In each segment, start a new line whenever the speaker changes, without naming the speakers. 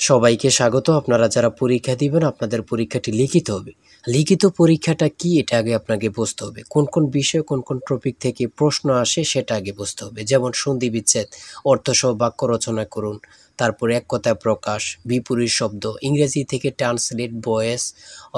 সবাইকে স্বাগত। আপনারা যারা পরীক্ষা দিবেন আপনাদের পরীক্ষাটি লিখিত হবে। লিখিত পরীক্ষাটা কি এটা আগে আপনাকে বুঝতে হবে। কোন কোন বিষয় কোন কোন টপিক থেকে প্রশ্ন আসে সেটা আগে বুঝতে হবে। যেমন সন্ধি বিচ্ছেদ, অর্থসহ বাক্য রচনা করুন, তারপরে এক কথায় প্রকাশ, বিপরীত শব্দ, ইংরেজি থেকে ট্রান্সলেট, ভয়েস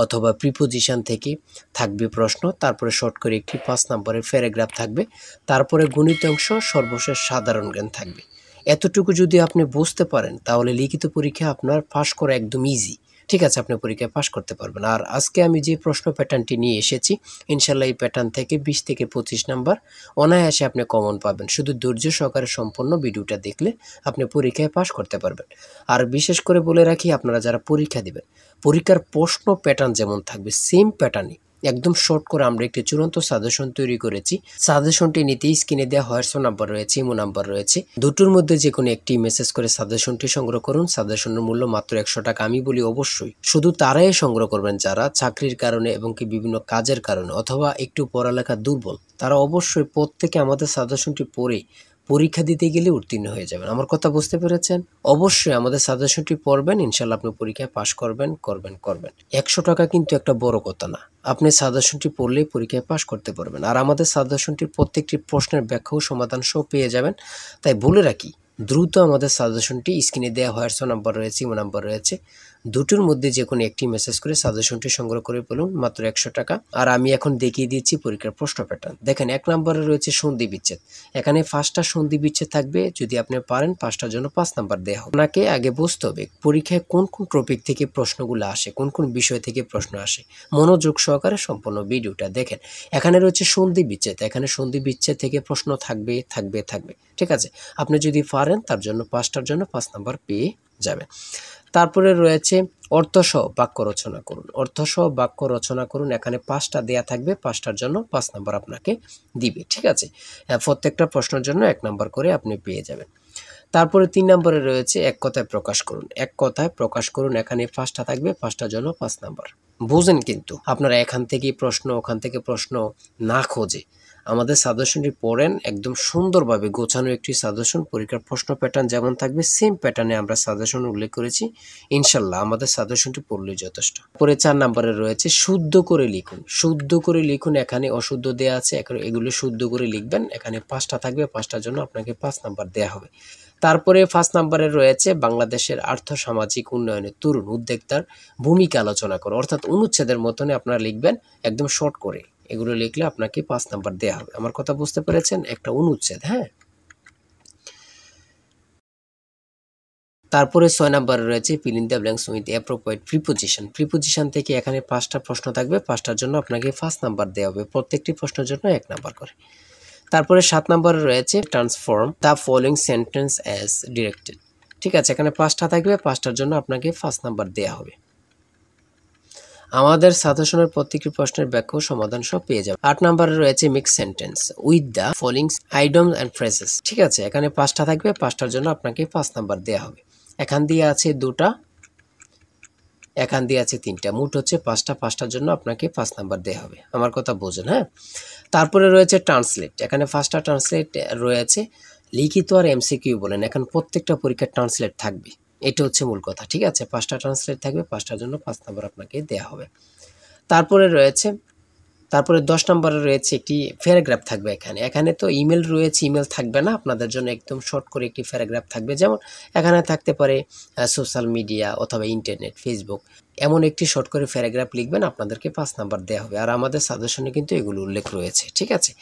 অথবা প্রিপোজিশন থেকে থাকবে প্রশ্ন, তারপরে শর্ট করে একটি 5 নম্বরের প্যারাগ্রাফ থাকবে, তারপরে গণিত অংশ, সর্বশেষ সাধারণ জ্ঞান থাকবে। এতটুকু যদি আপনি বুঝতে পারেন তাহলে লিখিত পরীক্ষা আপনার পাস করা একদম ইজি। ঠিক আছে, আপনি পরীক্ষায় পাস করতে পারবেন। আর আজকে আমি যে প্রশ্ন প্যাটার্নটি নিয়ে এসেছি, ইনশাল্লাহ এই প্যাটার্ন থেকে 20 থেকে 25 নাম্বার অনায়াসে আপনি কমন পাবেন। শুধু ধৈর্য সহকারে সম্পূর্ণ ভিডিওটা দেখলে আপনি পরীক্ষায় পাস করতে পারবেন। আর বিশেষ করে বলে রাখি, আপনারা যারা পরীক্ষা দিবেন, পরীক্ষার প্রশ্ন প্যাটার্ন যেমন থাকবে সেম প্যাটার্নই একদম শর্ট করে আমরা একটি চূড়ান্ত সাজেশন তৈরি করেছি। সাজেশনটি নিতে স্ক্রিনে দেওয়া হোয়াটসঅ্যাপ নাম্বার রয়েছে, ইমো নাম্বার রয়েছে, দুটোর মধ্যে যে কোনো একটি মেসেজ করে সাজেশনটি সংগ্রহ করুন। সাজেশনের মূল্য মাত্র 100 টাকা। আমি বলি অবশ্যই শুধু তারাই সংগ্রহ করবেন যারা চাকরির কারণে এবং কি বিভিন্ন কাজের কারণে অথবা একটু পড়ালেখা দুর্বল, তারা অবশ্যই প্রত্যেকে আমাদের সাজেশনটি পড়ে পরীক্ষা দিতে গেলে উত্তীর্ণ হয়ে যাবেন। আমার কথা বুঝতে পেরেছেন? অবশ্যই আমাদের সাজেশনটি পড়বেন, ইনশাল্লাহ আপনি পরীক্ষায় পাশ করবেন। 100 টাকা কিন্তু একটা বড় কথা না। আপনি সাজেশনটি পড়লেই পরীক্ষায় পাশ করতে পারবেন। আর আমাদের সাজেশনটির প্রত্যেকটি প্রশ্নের ব্যাখ্যা ও সমাধান সহ পেয়ে যাবেন। তাই বলে রাখি, দ্রুত আমাদের সাজেশনটি স্ক্রিনে দেওয়া হোয়াটসঅ্যাপ নাম্বার রয়েছে, ইমো নাম্বার রয়েছে, দুটোর মধ্যে যে কোনো একটি মেসেজ করে সাজেশনটি সংগ্রহ করে ফেলুন, মাত্র 100 টাকা। আর আমি এখন দেখিয়ে দিচ্ছি পরীক্ষার প্রশ্ন প্যাটার্ন। দেখেন, 1 নম্বরে রয়েছে সন্ধি বিচ্ছেদ। এখানে 5টা সন্ধি বিচ্ছেদ থাকবে। যদি আপনি পারেন 5টার জন্য 5 নাম্বার দেওয়া হবে। আপনাকে আগে বুঝতে হবে পরীক্ষায় কোন কোন টপিক থেকে প্রশ্নগুলো আসে, কোন কোন বিষয় থেকে প্রশ্ন আসে। মনোযোগ সহকারে সম্পূর্ণ ভিডিওটা দেখেন। এখানে রয়েছে সন্ধি বিচ্ছেদ। এখানে সন্ধি বিচ্ছেদ থেকে প্রশ্ন থাকবে। ঠিক আছে, আপনি যদি পারেন তার জন্য 5টার জন্য 5 নাম্বার পেয়ে যাবেন। তারপরে রয়েছে অর্থসহ বাক্য রচনা করুন। অর্থসহ বাক্য রচনা করুন, এখানে 5টা দেয়া থাকবে। 5টার জন্য 5 নাম্বার আপনাকে দিবে। ঠিক আছে, প্রত্যেকটা প্রশ্নের জন্য 1 নাম্বার করে আপনি পেয়ে যাবেন। তারপরে 3 নম্বরে রয়েছে এক কথায় প্রকাশ করুন। এক কথায় প্রকাশ করুন, এখানে 5টা থাকবে। 5টার জন্য 5 নাম্বার। বুঝেন কিন্তু আপনারা এখান থেকে প্রশ্ন ওখান থেকে প্রশ্ন না খোঁজে আমাদের সাজেশনটি পড়েন। একদম সুন্দরভাবে গোছানো একটি সাজেশন। পরীক্ষার প্রশ্ন প্যাটার্ন যেমন থাকবে সেম প্যাটার্নে আমরা সাজেশন উল্লেখ করেছি। ইনশাল্লাহ আমাদের সাজেশনটি পড়লেই যথেষ্ট। পরে 4 নম্বরে রয়েছে শুদ্ধ করে লিখুন। শুদ্ধ করে লিখুন, এখানে অশুদ্ধ দেয়া আছে, এগুলো শুদ্ধ করে লিখবেন। এখানে 5টা থাকবে। 5টার জন্য আপনাকে 5 নাম্বার দেয়া হবে। তারপরে 5 নম্বরে রয়েছে বাংলাদেশের আর্থ-সামাজিক উন্নয়নে তরুণ উদ্যোক্তার ভূমিকা আলোচনা করো। অর্থাৎ অনুচ্ছেদের মতনে আপনারা লিখবেন একদম শর্ট করে। এগুলো লিখলে আপনাকে 5 নাম্বার দেয়া হবে। আমার কথা বুঝতে পেরেছেন? একটা অনুচ্ছেদ, হ্যাঁ। তারপরে 6 নম্বরে রয়েছে fill in the blanks with appropriate preposition। Preposition থেকে এখানে 5টা প্রশ্ন থাকবে। 5টার জন্য আপনাকে 5 নাম্বার দেওয়া হবে। প্রত্যেকটি প্রশ্নের জন্য 1 নাম্বার করে। তারপরে 7 নম্বরে রয়েছে transform the following sentence as directed. ঠিক আছে, এখানে 5টা থাকবে। 5টার জন্য আপনাকে 5 নাম্বার দেওয়া হবে। আমাদের সাজেশনের প্রত্যেকটি প্রশ্নের ব্যাখ্যা ও সমাধান সব পেয়ে যাবেন। 8 নম্বরে রয়েছে mix sentence with the following idioms and phrases. ঠিক আছে, এখানে 5টা থাকবে। 5টার জন্য আপনাকে 5 নাম্বার দেওয়া হবে। এখান দিয়ে আছে 2টা, এখান দিয়ে আছে 3টা, মোট হচ্ছে 5টা। 5টার জন্য আপনাকে 5 নাম্বার দেওয়া হবে। আমার কথা বোঝেন, হ্যাঁ। তারপরে রয়েছে ট্রান্সলেট। এখানে 5টা ট্রান্সলেট রয়েছে। লিখিত আর এমসিকিউ বলেন, এখন প্রত্যেকটা পরীক্ষার ট্রান্সলেট থাকবে। এটা হচ্ছে মূল কথা। ঠিক আছে, 5টা ট্রান্সলেট থাকবে। 5টার জন্য 5 নাম্বার আপনাকে দেওয়া হবে। তারপরে 10 নম্বরে রয়েছে একটি প্যারাগ্রাফ থাকবে। এখানে তো ইমেল রয়েছে, ইমেল থাকবে না আপনাদের জন্য। একদম শর্ট করে একটি প্যারাগ্রাফ থাকবে। যেমন এখানে থাকতে পারে সোশ্যাল মিডিয়া অথবা ইন্টারনেট, ফেসবুক, এমন একটি শর্ট করে প্যারাগ্রাফ লিখবেন, আপনাদেরকে 5 নাম্বার দেওয়া হবে। আর আমাদের সাজেশনে কিন্তু এগুলো উল্লেখ রয়েছে। ঠিক আছে,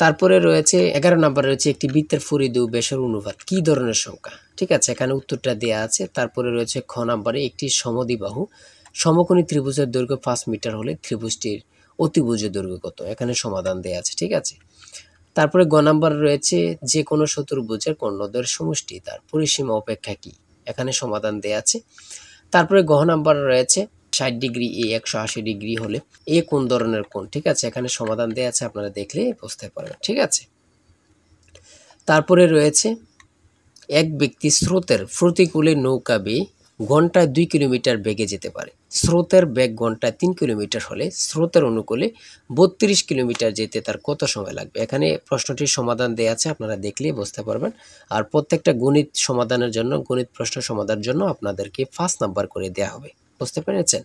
তারপরে রয়েছে 11 নম্বরে রয়েছে একটি বৃত্তের ফরিদু বেসর অনুপাত কী ধরনের সংখ্যা। ঠিক আছে, এখানে উত্তরটা দেওয়া আছে। তারপরে রয়েছে খ নম্বরে একটি সমদ্বিবাহু সমকোণী ত্রিভুজের দৈর্ঘ্য 5 মিটার হলে ত্রিভুজটির অতিভুজের দৈর্ঘ্য কত, এখানে সমাধান দেওয়া আছে। ঠিক আছে, তারপরে গ নাম্বার রয়েছে যে কোনো চতুর্ভুজের কর্ণদ্বয়ের সমষ্টি তার পরিসীমা অপেক্ষা কি, এখানে সমাধান দেওয়া আছে। তারপরে গ নাম্বার রয়েছে 60 ডিগ্রি এ 180 ডিগ্রি হলে এ কোন ধরনের কোণ। ঠিক আছে, এখানে সমাধান দেওয়া আছে, আপনারা দেখলে বুঝতে পারবেন। ঠিক আছে, তারপরে রয়েছে এক ব্যক্তি স্রোতের প্রতিকূলে নৌকা বেয়ে ঘন্টায় 2 কিলোমিটার বেগে যেতে পারে। স্রোতের বেগ ঘন্টায় 3 কিলোমিটার হলে স্রোতের অনুকূলে 32 কিলোমিটার যেতে তার কত সময় লাগবে? এখানে প্রশ্নটির সমাধান দেয়া আছে, আপনারা দেখলেই বুঝতে পারবেন। আর প্রত্যেকটা গণিত সমাধানের জন্য, গণিত প্রশ্ন সমাধানের জন্য আপনাদেরকে 5 নাম্বার করে দেয়া হবে। বুঝতে পেরেছেন?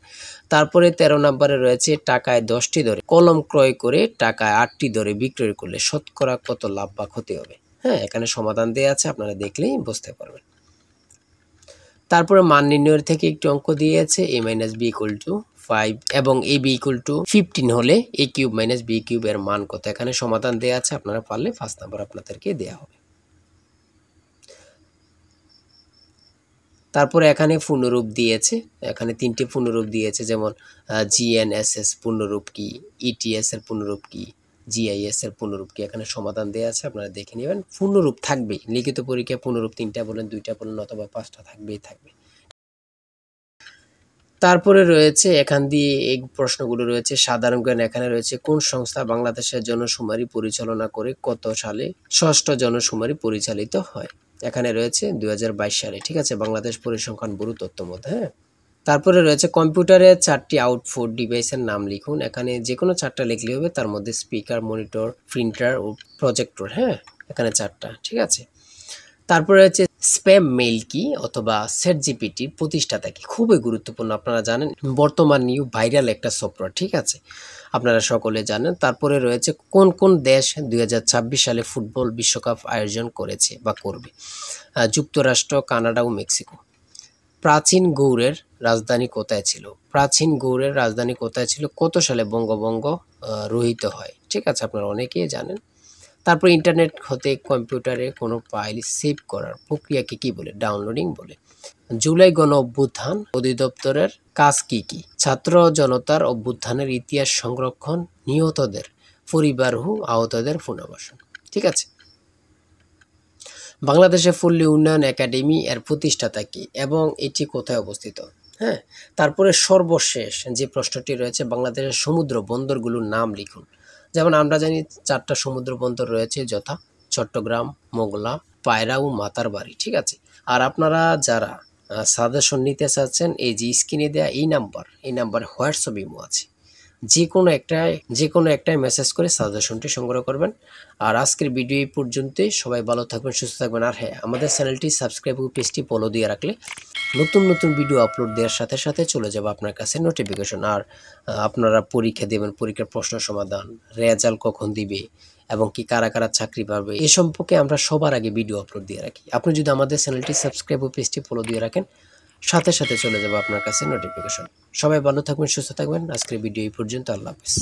তারপরে 13 নম্বরে রয়েছে টাকায় 10টি দরে কলম ক্রয় করে টাকায় 8টি দরে বিক্রয় করলে শতকরা কত লাভ বা ক্ষতি হবে? হ্যাঁ, এখানে সমাধান দেয়া আছে, আপনারা দেখলেই বুঝতে পারবেন। তারপরে মান নির্ণয়ের থেকে একটি অঙ্ক দিয়েছে a - b = 5 এবং ab = 15 হলে a³ - b³ এর মান কত? এখানে সমাধান দেয়া আছে, আপনারা পারলে 5 নাম্বার আপনাদেরকে দেয়া হবে। তারপরে এখানে পূর্ণরূপ দিয়েছে, এখানে 3টি পূর্ণরূপ দিয়েছে, যেমন GNSS পূর্ণরূপ কি, ETS এর পূর্ণরূপ কি, GIS এর পূর্ণরূপ কি, এখানে সমাধান দেয়া আছে, আপনারা দেখে নেবেন। পূর্ণরূপ থাকবেই, লিখিত পরীক্ষায় পূর্ণরূপ 3টা বলেন, 2টা বলেন অথবা 5টা থাকবেই থাকবে। তারপরে রয়েছে এখান দিয়ে এই প্রশ্নগুলো রয়েছে সাধারণ জ্ঞান। এখানে রয়েছে কোন সংস্থা বাংলাদেশের জনশুমারি পরিচালনা করে কত সালে 6ষ্ঠ জনশুমারি পরিচালিত হয়? এখানে রয়েছে 2022 সালে। ঠিক আছে, বাংলাদেশ পরিসংখ্যান ব্যুরো তথ্য মতে। হ্যাঁ, তারপরে রয়েছে কম্পিউটারে 4টি আউটপুট ডিভাইসের নাম লিখুন। এখানে যে কোনো 4টা লিখলে হবে, তার মধ্যে স্পিকার, মনিটর, প্রিন্টার ও প্রজেক্টর। হ্যাঁ, এখানে 4টা। ঠিক আছে, তারপরে হচ্ছে স্প্যাম মেইল কি অথবা ChatGPT প্রতিষ্ঠাতা কি? খুবই গুরুত্বপূর্ণ, আপনারা জানেন বর্তমান নিউ ভাইরাল একটা সফটওয়্যার। ঠিক আছে, আপনারা সকলে জানেন। তারপরে রয়েছে কোন কোন দেশ 2026 সালে ফুটবল বিশ্বকাপ আয়োজন করেছে বা করবে? যুক্তরাষ্ট্র, কানাডা ও মেক্সিকো। প্রাচীন গৌড়ের রাজধানী কোথায় ছিল? প্রাচীন গৌড়ের রাজধানী কোথায় ছিল? কত সালে বঙ্গভঙ্গ রহিত হয়? ঠিক আছে, আপনারা অনেকেই জানেন। তারপর ইন্টারনেট হতে কম্পিউটারে কোনো ফাইল সেভ করার প্রক্রিয়াকে কি বলে? ডাউনলোডিং বলে। জুলাই গণ অভ্যুত্থান অধিদপ্তরের কাজ কি কি? ছাত্র জনতার অভ্যুত্থানের ইতিহাস সংরক্ষণ, নিহতদের পরিবার ও আহতদের পুনর্বাসন। ঠিক আছে, বাংলাদেশে পল্লী উন্নয়ন একাডেমি এর প্রতিষ্ঠাতা কি এবং এটি কোথায় অবস্থিত? হ্যাঁ, তারপরে সর্বশেষ যে প্রশ্নটি রয়েছে বাংলাদেশের সমুদ্র বন্দরগুলোর নাম লিখুন। যেমন আমরা জানি 4টা সমুদ্র বন্দর রয়েছে, যথা চট্টগ্রাম, মোংলা, পায়রা ও মাতারবাড়ি। ঠিক আছে, আর আপনারা যারা সাজেশন নিতে চাচ্ছেন, এই যে স্ক্রিনে দেওয়া এই নাম্বারে হোয়াটসঅ্যাপ ইমো আছে, যে কোনো একটাই মেসেজ করে সাজেশনটি সংগ্রহ করবেন। আর আজকের ভিডিও এই পর্যন্তই। সবাই ভালো থাকবেন, সুস্থ থাকবেন। আর হ্যাঁ, আমাদের চ্যানেলটি সাবস্ক্রাইব ও পেজটি ফলো দিয়ে রাখলে নতুন নতুন ভিডিও আপলোড দেওয়ার সাথে সাথে চলে যাবে আপনার কাছে নোটিফিকেশন। আর আপনারা পরীক্ষা দেবেন, পরীক্ষার প্রশ্ন সমাধান, রেজাল্ট কখন দিবে এবং কি কারা কারা চাকরি পাবে, এ সম্পর্কে আমরা সবার আগে ভিডিও আপলোড দিয়ে রাখি। আপনি যদি আমাদের চ্যানেলটি সাবস্ক্রাইব ও পেজটি ফলো দিয়ে রাখেন, সাথে সাথে চলে যাবে আপনার কাছে নোটিফিকেশন। সবাই ভালো থাকবেন, সুস্থ থাকবেন। আজকের ভিডিও এই পর্যন্ত। আল্লাহ হাফেজ।